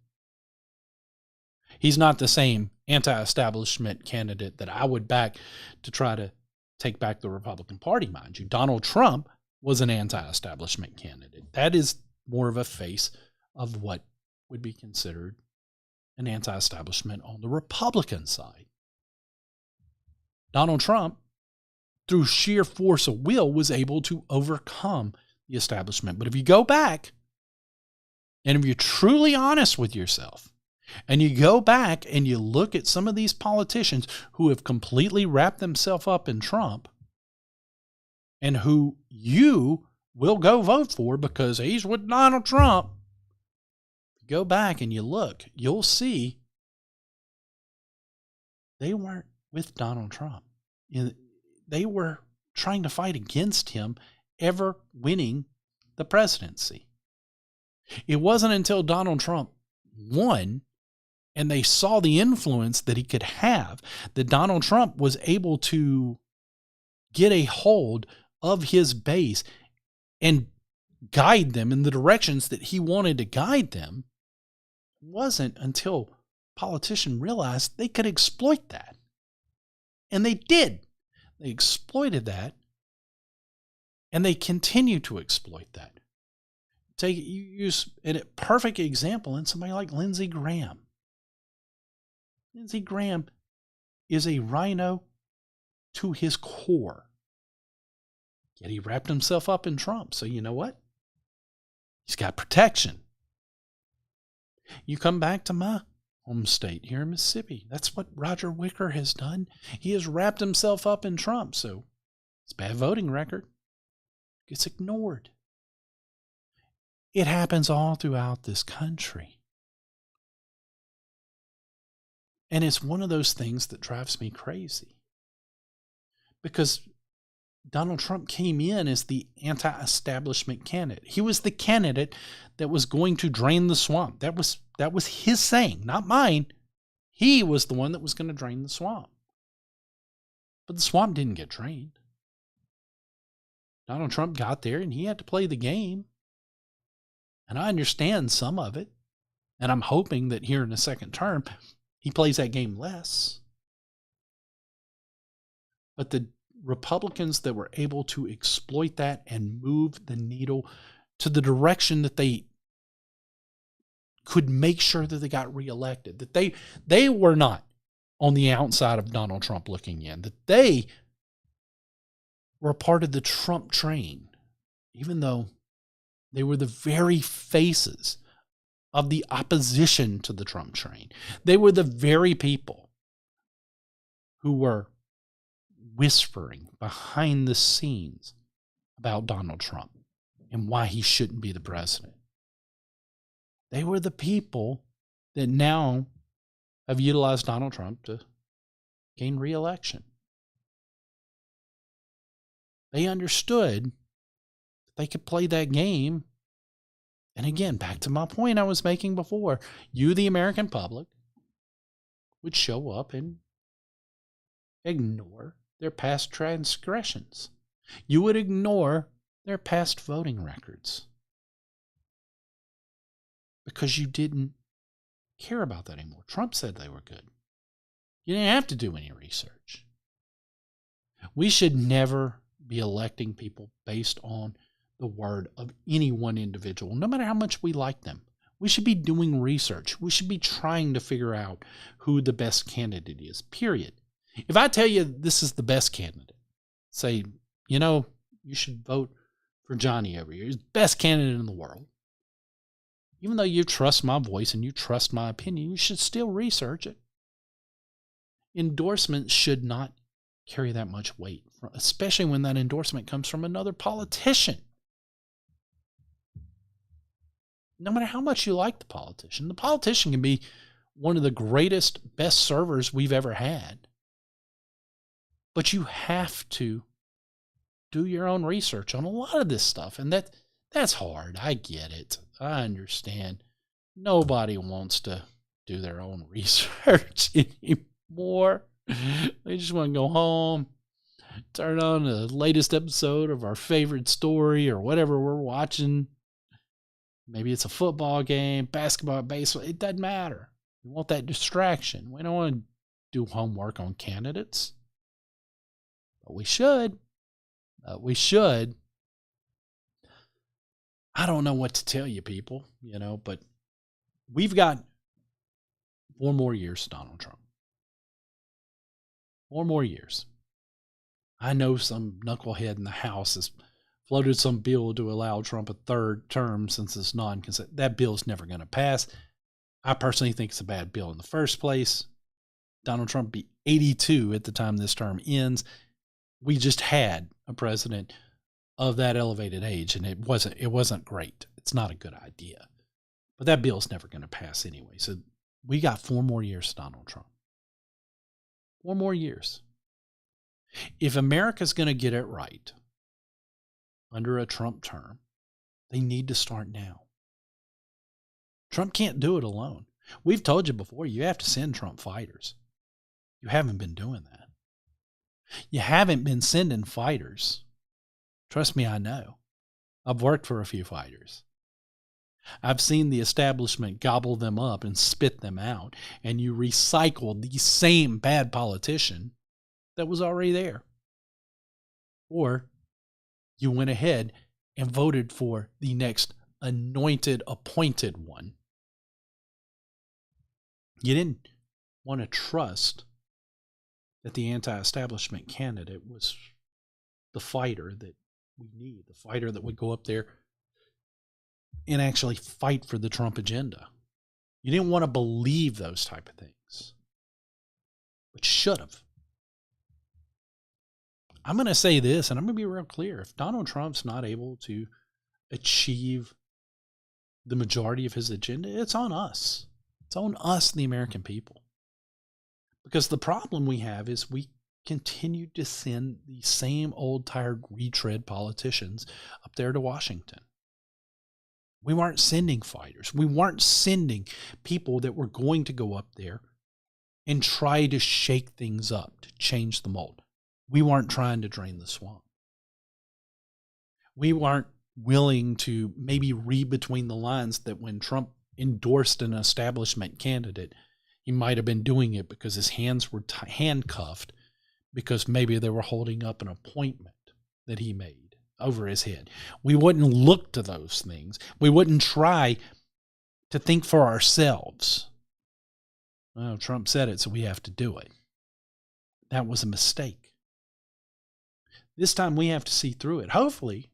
He's not the same anti-establishment candidate that I would back to try to take back the Republican Party, mind you. Donald Trump was an anti-establishment candidate. That is more of a face of what would be considered an anti-establishment on the Republican side. Donald Trump, through sheer force of will, was able to overcome the establishment. But if you go back, and if you're truly honest with yourself, and you go back and you look at some of these politicians who have completely wrapped themselves up in Trump, and who you will go vote for because he's with Donald Trump, go back and you look, you'll see they weren't with Donald Trump. They were trying to fight against him ever winning the presidency. It wasn't until Donald Trump won and they saw the influence that he could have that Donald Trump was able to get a hold of his base and guide them in the directions that he wanted to guide them. It wasn't until politicians realized they could exploit that. And they did. They exploited that. And they continue to exploit that. You use a perfect example in somebody like Lindsey Graham. Lindsey Graham is a rhino to his core. Yet he wrapped himself up in Trump. So you know what? He's got protection. You come back to my home state here in Mississippi. That's what Roger Wicker has done. He has wrapped himself up in Trump. So it's a bad voting record. Gets ignored. It happens all throughout this country. And it's one of those things that drives me crazy. Because Donald Trump came in as the anti-establishment candidate. He was the candidate that was going to drain the swamp. That was his saying, not mine. He was the one that was going to drain the swamp. But the swamp didn't get drained. Donald Trump got there and he had to play the game. And I understand some of it. And I'm hoping that here in the second term, he plays that game less. But the Republicans that were able to exploit that and move the needle to the direction that they could make sure that they got reelected, that they were not on the outside of Donald Trump looking in, that they were a part of the Trump train, even though they were the very faces of the opposition to the Trump train. They were the very people who were whispering behind the scenes about Donald Trump and why he shouldn't be the president. They were the people that now have utilized Donald Trump to gain re-election. They understood that they could play that game. And again, back to my point I was making before, you, the American public, would show up and ignore their past transgressions. You would ignore their past voting records because you didn't care about that anymore. Trump said they were good. You didn't have to do any research. We should never be electing people based on the word of any one individual, no matter how much we like them. We should be doing research. We should be trying to figure out who the best candidate is, period. If I tell you this is the best candidate, say, you should vote for Johnny over here. He's the best candidate in the world. Even though you trust my voice and you trust my opinion, you should still research it. Endorsements should not carry that much weight, especially when that endorsement comes from another politician. No matter how much you like the politician can be one of the greatest, best servers we've ever had. But you have to do your own research on a lot of this stuff. And that's hard. I get it. I understand. Nobody wants to do their own research anymore. They just want to go home, turn on the latest episode of our favorite story or whatever we're watching. Maybe it's a football game, basketball, baseball. It doesn't matter. We want that distraction. We don't want to do homework on candidates. But we should. I don't know what to tell you, people, but We've got 4 more years, Donald Trump. 4 more years. I know some knucklehead in the House has floated some bill to allow Trump a 3rd term since it's non-consent. That bill's never going to pass. I personally think it's a bad bill in the first place. Donald Trump be 82 at the time this term ends. We just had a president of that elevated age, and it wasn't great. It's not a good idea. But that bill's never going to pass anyway. So we got 4 more years, Donald Trump. 4 more years. If America's going to get it right under a Trump term, they need to start now. Trump can't do it alone. We've told you before, you have to send Trump fighters. You haven't been doing that. You haven't been sending fighters. Trust me, I know. I've worked for a few fighters. I've seen the establishment gobble them up and spit them out, and you recycled the same bad politician that was already there. Or you went ahead and voted for the next anointed, appointed one. You didn't want to trust that the anti-establishment candidate was the fighter that we need, the fighter that would go up there and actually fight for the Trump agenda. You didn't want to believe those type of things, but should have. I'm going to say this, and I'm going to be real clear. If Donald Trump's not able to achieve the majority of his agenda, it's on us. It's on us, the American people. Because the problem we have is we continue to send the same old tired retread politicians up there to Washington. We weren't sending fighters. We weren't sending people that were going to go up there and try to shake things up, to change the mold. We weren't trying to drain the swamp. We weren't willing to maybe read between the lines that when Trump endorsed an establishment candidate, he might have been doing it because his hands were handcuffed, because maybe they were holding up an appointment that he made over his head. We wouldn't look to those things. We wouldn't try to think for ourselves. Well, Trump said it, so we have to do it. That was a mistake. This time we have to see through it. Hopefully,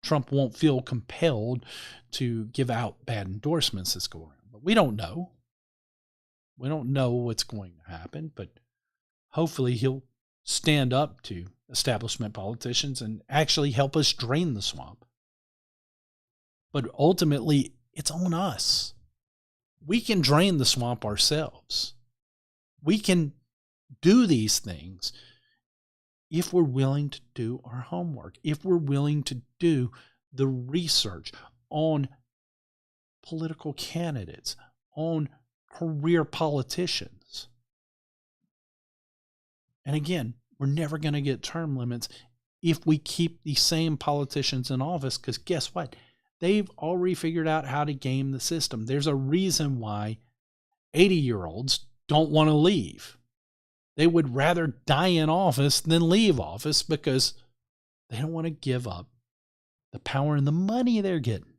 Trump won't feel compelled to give out bad endorsements this go around. But we don't know. We don't know what's going to happen, but hopefully he'll stand up to establishment politicians and actually help us drain the swamp. But ultimately, it's on us. We can drain the swamp ourselves. We can do these things if we're willing to do our homework, if we're willing to do the research on political candidates, on career politicians. And again, we're never going to get term limits if we keep the same politicians in office, because guess what? They've already figured out how to game the system. There's a reason why 80-year-olds don't want to leave. They would rather die in office than leave office because they don't want to give up the power and the money they're getting.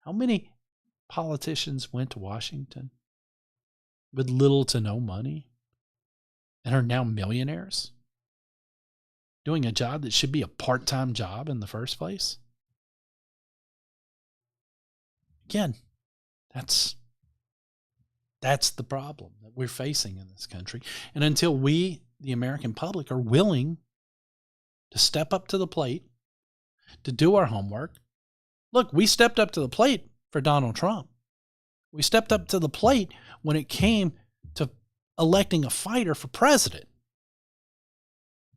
How many politicians went to Washington with little to no money and are now millionaires doing a job that should be a part-time job in the first place? Again, that's the problem that we're facing in this country. And until we, the American public, are willing to step up to the plate, to do our homework. Look, we stepped up to the plate for Donald Trump. We stepped up to the plate when it came to electing a fighter for president.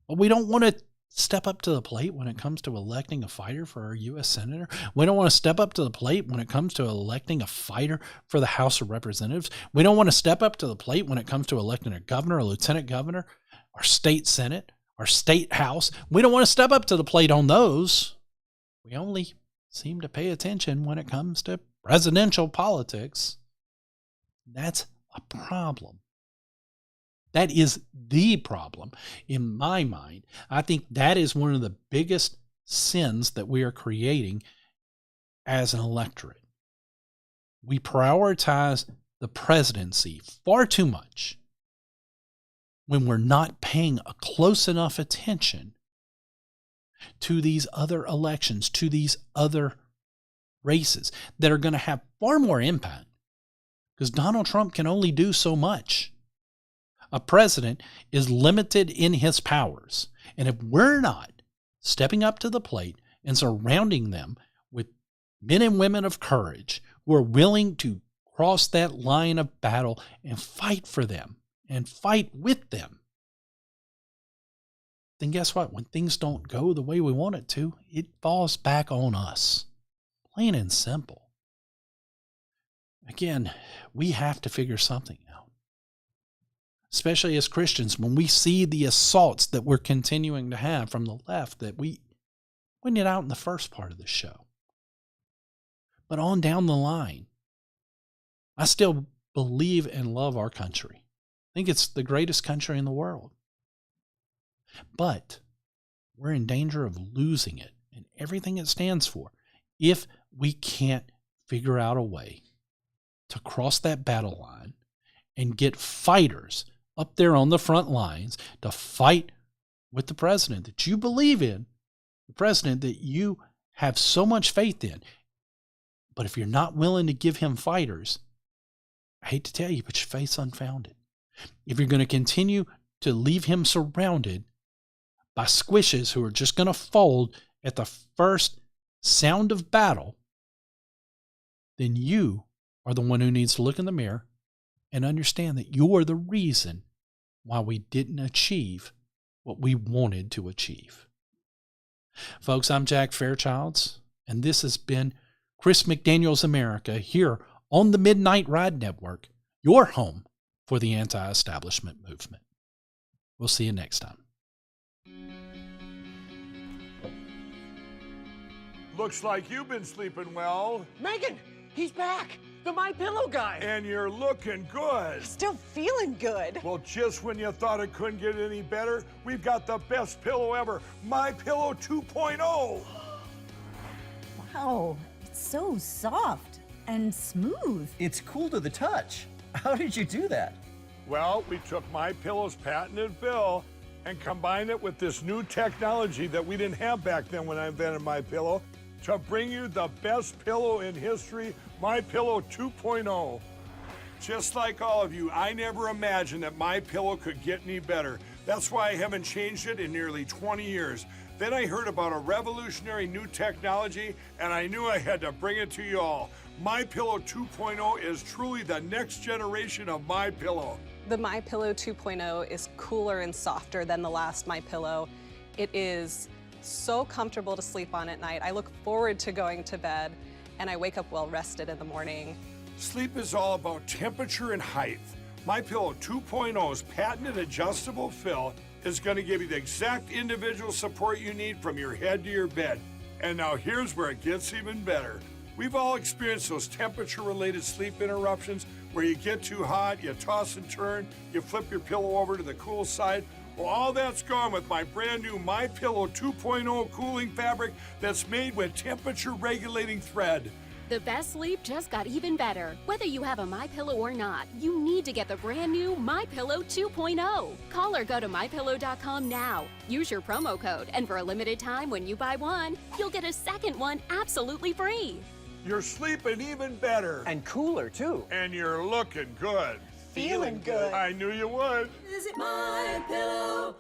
But we don't want to step up to the plate when it comes to electing a fighter for our U.S. Senator. We don't want to step up to the plate when it comes to electing a fighter for the House of Representatives. We don't want to step up to the plate when it comes to electing a governor, a lieutenant governor, our state senate, our state house. We don't want to step up to the plate on those. We only seem to pay attention when it comes to presidential politics. That's a problem. That is the problem in my mind. I think that is one of the biggest sins that we are creating as an electorate. we prioritize the presidency far too much when we're not paying a close enough attention to these other elections, to these other races that are going to have far more impact, because Donald Trump can only do so much. A president is limited in his powers. And if we're not stepping up to the plate and surrounding them with men and women of courage who are willing to cross that line of battle and fight for them and fight with them, then guess what? When things don't go the way we want it to, it falls back on us. Plain and simple. Again, we have to figure something out. Especially as Christians, when we see the assaults that we're continuing to have from the left that we pointed out in the first part of the show. But on down the line, I still believe and love our country. I think it's the greatest country in the world. But we're in danger of losing it and everything it stands for if we can't figure out a way to cross that battle line and get fighters up there on the front lines to fight with the president that you believe in, the president that you have so much faith in. But if you're not willing to give him fighters, I hate to tell you, but your faith's unfounded. If you're going to continue to leave him surrounded by squishes who are just going to fold at the first sound of battle, then you are the one who needs to look in the mirror and understand that you're the reason why we didn't achieve what we wanted to achieve. Folks, I'm Jack Fairchilds, and this has been Chris McDaniel's America here on the Midnight Ride Network, your home for the anti-establishment movement. We'll see you next time. Looks like you've been sleeping well. Megan, he's back. The MyPillow guy. And you're looking good. Still feeling good. Well, just when you thought it couldn't get any better, we've got the best pillow ever, MyPillow 2.0. Wow, it's so soft and smooth. It's cool to the touch. How did you do that? Well, we took MyPillow's patented fill and combined it with this new technology that we didn't have back then when I invented MyPillow to bring you the best pillow in history, MyPillow 2.0. Just like all of you, I never imagined that MyPillow could get any better. That's why I haven't changed it in nearly 20 years. Then I heard about a revolutionary new technology, and I knew I had to bring it to you all. MyPillow 2.0 is truly the next generation of MyPillow. The MyPillow 2.0 is cooler and softer than the last MyPillow. It is so comfortable to sleep on at night. I look forward to going to bed, and I wake up well rested in the morning. Sleep is all about temperature and height. MyPillow 2.0's patented adjustable fill is going to give you the exact individual support you need from your head to your bed. And now here's where it gets even better. We've all experienced those temperature-related sleep interruptions where you get too hot, you toss and turn, you flip your pillow over to the cool side. Well, all that's gone with my brand new MyPillow 2.0 cooling fabric that's made with temperature-regulating thread. The best sleep just got even better. Whether you have a MyPillow or not, you need to get the brand new MyPillow 2.0. Call or go to MyPillow.com now. Use your promo code, and for a limited time when you buy one, you'll get a second one absolutely free. You're sleeping even better. And cooler, too. And you're looking good. Feeling good. I knew you would. Visit MyPillow.com.